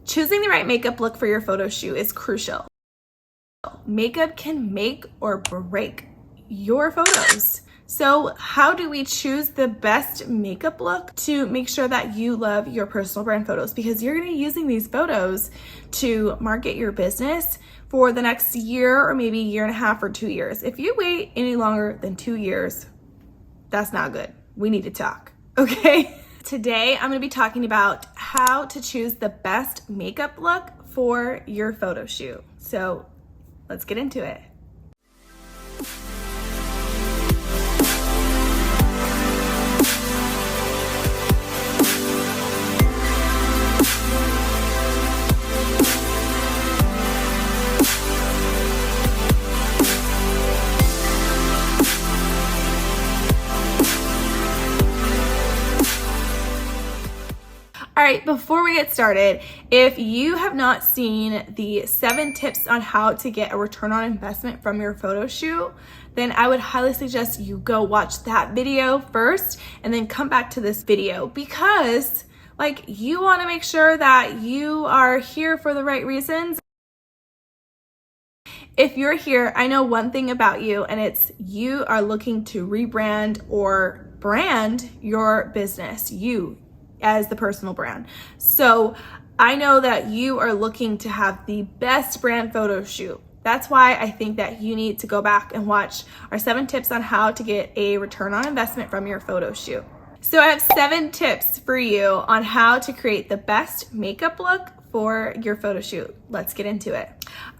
Choosing the right makeup look for your photo shoot is crucial. Makeup can make or break your photos. So how do we choose the best makeup look to make sure that you love your personal brand photos? Because you're gonna be using these photos to market your business for the next year or maybe year and a half or 2 years. If you wait any longer than 2 years, that's not good. We need to talk, okay? Today, I'm gonna be talking about how to choose the best makeup look for your photo shoot. So let's get into it. All right, before we get started, if you have not seen the 7 tips on how to get a return on investment from your photo shoot, then I would highly suggest you go watch that video first and then come back to this video, because you want to make sure that you are here for the right reasons. If you're here, I know one thing about you, and it's you are looking to rebrand or brand your business, you as the personal brand. So I know that you are looking to have the best brand photo shoot. That's why I think that you need to go back and watch our 7 tips on how to get a return on investment from your photo shoot. So I have 7 tips for you on how to create the best makeup look for your photo shoot. Let's get into it.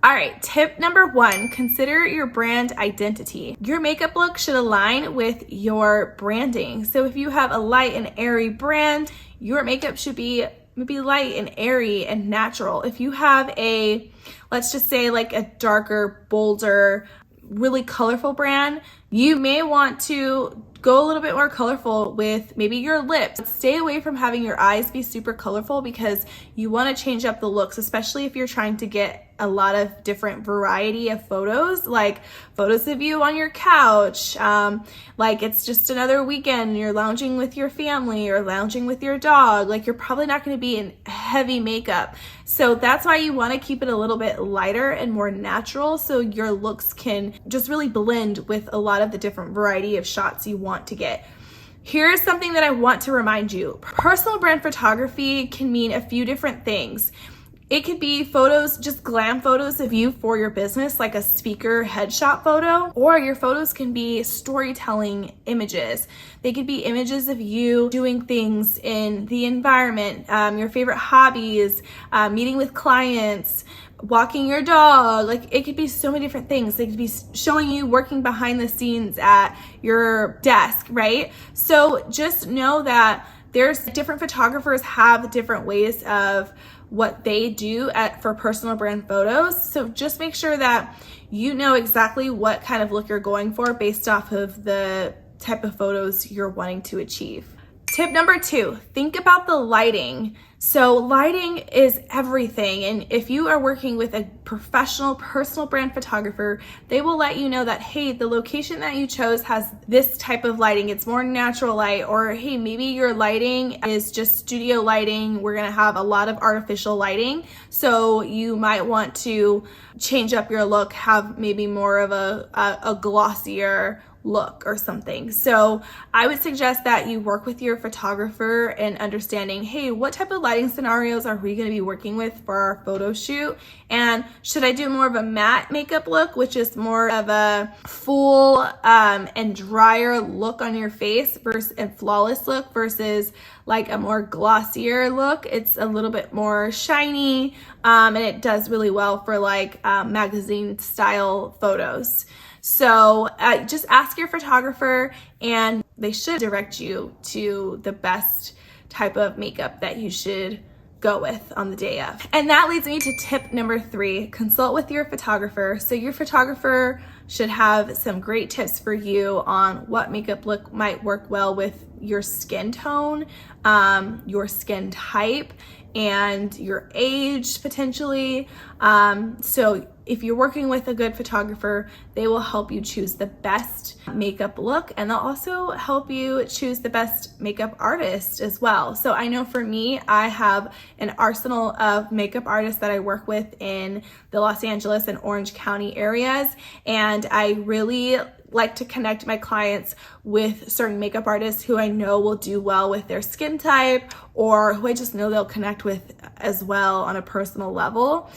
All right, tip number 1, consider your brand identity. Your makeup look should align with your branding. So if you have a light and airy brand, your makeup should be maybe light and airy and natural. If you have a, let's just say a darker, bolder, really colorful brand, you may want to go a little bit more colorful with maybe your lips. Stay away from having your eyes be super colorful, because you want to change up the looks, especially if you're trying to get a lot of different variety of photos, like photos of you on your couch, like it's just another weekend, you're lounging with your family or lounging with your dog. You're probably not going to be in heavy makeup. So that's why you want to keep it a little bit lighter and more natural, so your looks can just really blend with a lot of the different variety of shots you want to get. Here's something that I want to remind you. Personal brand photography can mean a few different things. It could be photos, just glam photos of you for your business, like a speaker headshot photo, or your photos can be storytelling images. They could be images of you doing things in the environment, your favorite hobbies, meeting with clients, walking your dog. It could be so many different things. They could be showing you working behind the scenes at your desk, right? So just know that there's different photographers have different ways of what they do for personal brand photos. So just make sure that you know exactly what kind of look you're going for based off of the type of photos you're wanting to achieve. Tip number 2, think about the lighting. So lighting is everything. And if you are working with a professional personal brand photographer, they will let you know that, hey, the location that you chose has this type of lighting. It's more natural light. Or, hey, maybe your lighting is just studio lighting. We're going to have a lot of artificial lighting. So you might want to change up your look, have maybe more of a glossier look or something. So I would suggest that you work with your photographer and understanding, hey, what type of lighting scenarios are we going to be working with for our photo shoot? And should I do more of a matte makeup look, which is more of a full and drier look on your face and flawless look, versus a more glossier look? It's a little bit more shiny, and it does really well for magazine style photos. So just ask your photographer, and they should direct you to the best type of makeup that you should go with on the day of. And that leads me to tip number 3, consult with your photographer. So your photographer should have some great tips for you on what makeup look might work well with your skin tone, your skin type, and your age potentially. So if you're working with a good photographer, they will help you choose the best makeup look, and they'll also help you choose the best makeup artist as well. So I know for me, I have an arsenal of makeup artists that I work with in the Los Angeles and Orange County areas, and I really like to connect my clients with certain makeup artists who I know will do well with their skin type, or who I just know they'll connect with as well on a personal level.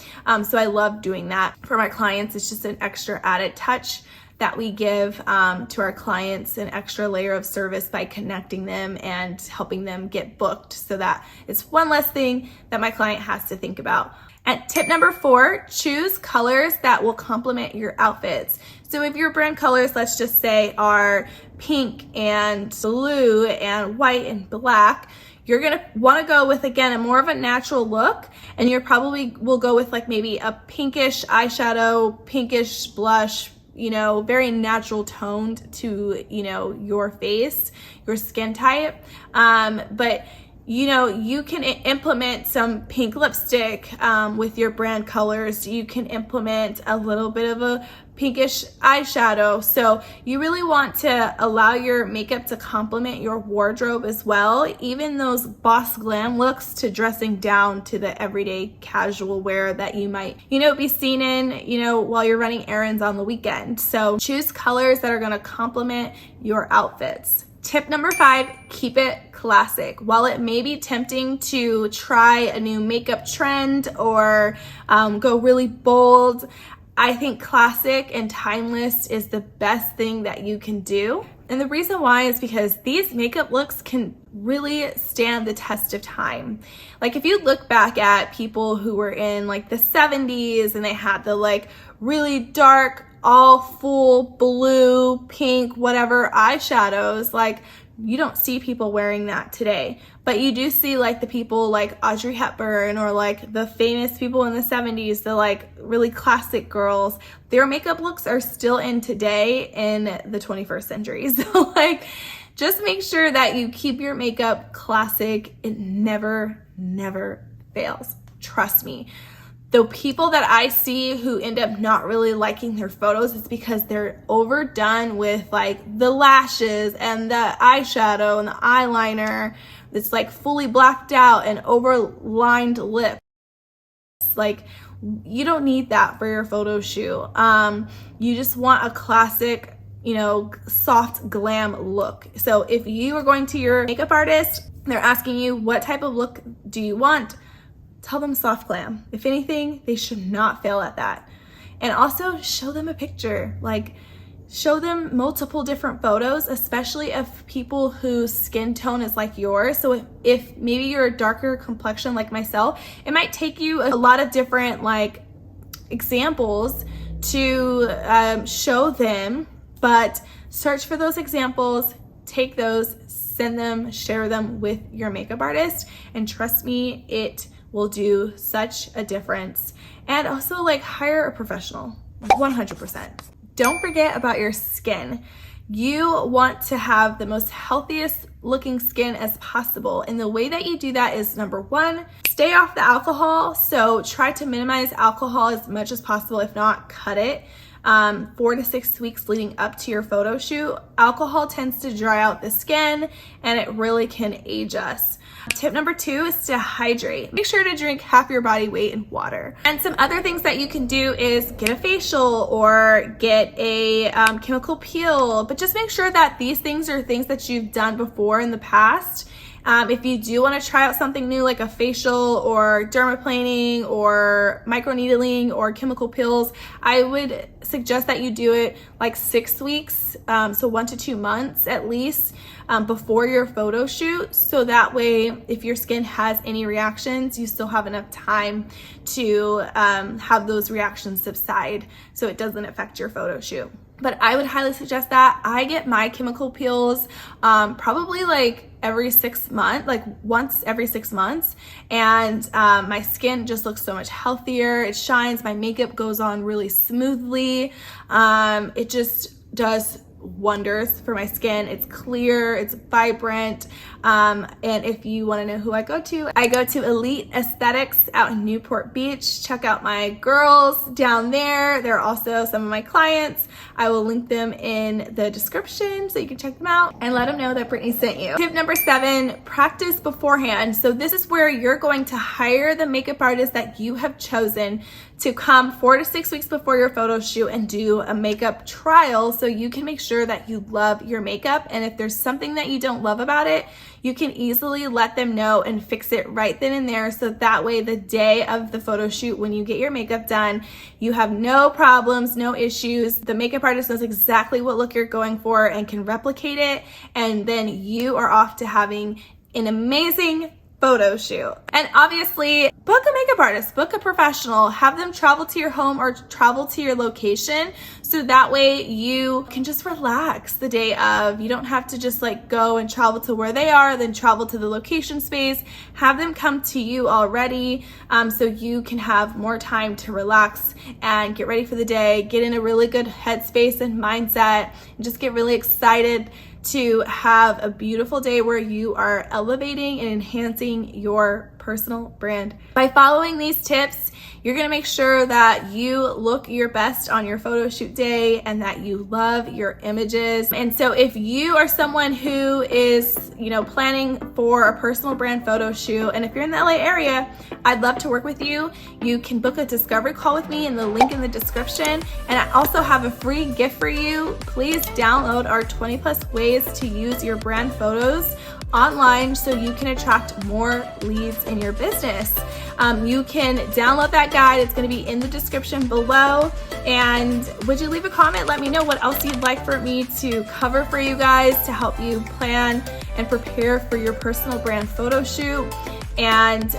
So I love doing that for my clients. It's just an extra added touch that we give to our clients, an extra layer of service by connecting them and helping them get booked, so that it's one less thing that my client has to think about. And tip number 4, choose colors that will complement your outfits. So if your brand colors, let's just say, are pink and blue and white and black, you're gonna wanna go with, again, a more of a natural look, and you're probably will go with like maybe a pinkish eyeshadow, pinkish blush, very natural toned to, your face, your skin type. But you can implement some pink lipstick with your brand colors. You can implement a little bit of a pinkish eyeshadow. So you really want to allow your makeup to complement your wardrobe as well, even those boss glam looks to dressing down to the everyday casual wear that you might, be seen in, while you're running errands on the weekend. So choose colors that are going to complement your outfits. Tip number 5, keep it classic. While it may be tempting to try a new makeup trend or go really bold, I think classic and timeless is the best thing that you can do. And the reason why is because these makeup looks can really stand the test of time. Like if you look back at people who were in like the 70s and they had the like really dark, all full blue, pink, whatever eyeshadows, like you don't see people wearing that today. But you do see like the people like Audrey Hepburn, or like the famous people in the 70s, the like really classic girls. Their makeup looks are still in today in the 21st century. So like just make sure that you keep your makeup classic. It never fails. Trust me. The people that I see who end up not really liking their photos, it's because they're overdone with like the lashes and the eyeshadow and the eyeliner that's like fully blacked out and overlined lips. Like you don't need that for your photo shoot. You just want a classic, soft glam look. So if you are going to your makeup artist, they're asking you what type of look do you want, tell them soft glam. If anything, they should not fail at that. And also show them a picture, like show them multiple different photos, especially of people whose skin tone is like yours. So if maybe you're a darker complexion like myself, it might take you a lot of different like examples to show them, but search for those examples, take those, send them, share them with your makeup artist, and trust me, it will do such a difference. And also like hire a professional, 100%. Don't forget about your skin. You want to have the most healthiest looking skin as possible. And the way that you do that is, number 1, stay off the alcohol. So try to minimize alcohol as much as possible, if not cut it. 4 to 6 weeks leading up to your photo shoot. Alcohol tends to dry out the skin and it really can age us. Tip number 2 is to hydrate. Make sure to drink half your body weight in water. And some other things that you can do is get a facial or get a chemical peel, but just make sure that these things are things that you've done before in the past. If you do want to try out something new like a facial or dermaplaning or microneedling or chemical peels, I would suggest that you do it like 6 weeks, so 1 to 2 months at least, before your photo shoot. So that way, if your skin has any reactions, you still have enough time to have those reactions subside so it doesn't affect your photo shoot. But I would highly suggest that. I get my chemical peels probably like every 6 months, like once every 6 months. And my skin just looks so much healthier. It shines, my makeup goes on really smoothly. It just does wonders for my skin. It's clear, it's vibrant. And if you want to know who I go to Elite Aesthetics out in Newport Beach. Check out my girls down there. They're also some of my clients. I will link them in the description so you can check them out and let them know that Brittany sent you. Tip number 7, practice beforehand. So this is where you're going to hire the makeup artist that you have chosen to come 4 to 6 weeks before your photo shoot and do a makeup trial so you can make sure that you love your makeup. And if there's something that you don't love about it, you can easily let them know and fix it right then and there, so that way the day of the photo shoot, when you get your makeup done, you have no problems, no issues. The makeup artist knows exactly what look you're going for and can replicate it, and then you are off to having an amazing photo shoot. And obviously, book a makeup artist, book a professional, have them travel to your home or travel to your location, so that way you can just relax the day of. You don't have to just like go and travel to where they are, then travel to the location space. Have them come to you already, so you can have more time to relax and get ready for the day, get in a really good headspace and mindset, and just get really excited to have a beautiful day where you are elevating and enhancing your personal brand. By following these tips, you're gonna make sure that you look your best on your photo shoot day and that you love your images. And so if you are someone who is, planning for a personal brand photo shoot, and if you're in the LA area, I'd love to work with you. You can book a discovery call with me in the link in the description. And I also have a free gift for you. Please download our 20+ ways to use your brand photos online so you can attract more leads in your business. You can download that guide. It's going to be in the description below. And would you leave a comment? Let me know what else you'd like for me to cover for you guys to help you plan and prepare for your personal brand photo shoot. And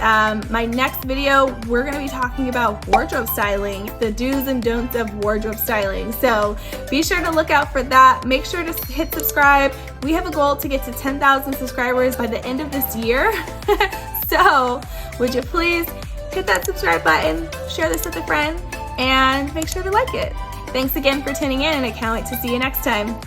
my next video, we're going to be talking about wardrobe styling, the do's and don'ts of wardrobe styling. So be sure to look out for that. Make sure to hit subscribe. We have a goal to get to 10,000 subscribers by the end of this year. So would you please hit that subscribe button, share this with a friend, and make sure to like it. Thanks again for tuning in, and I can't wait to see you next time.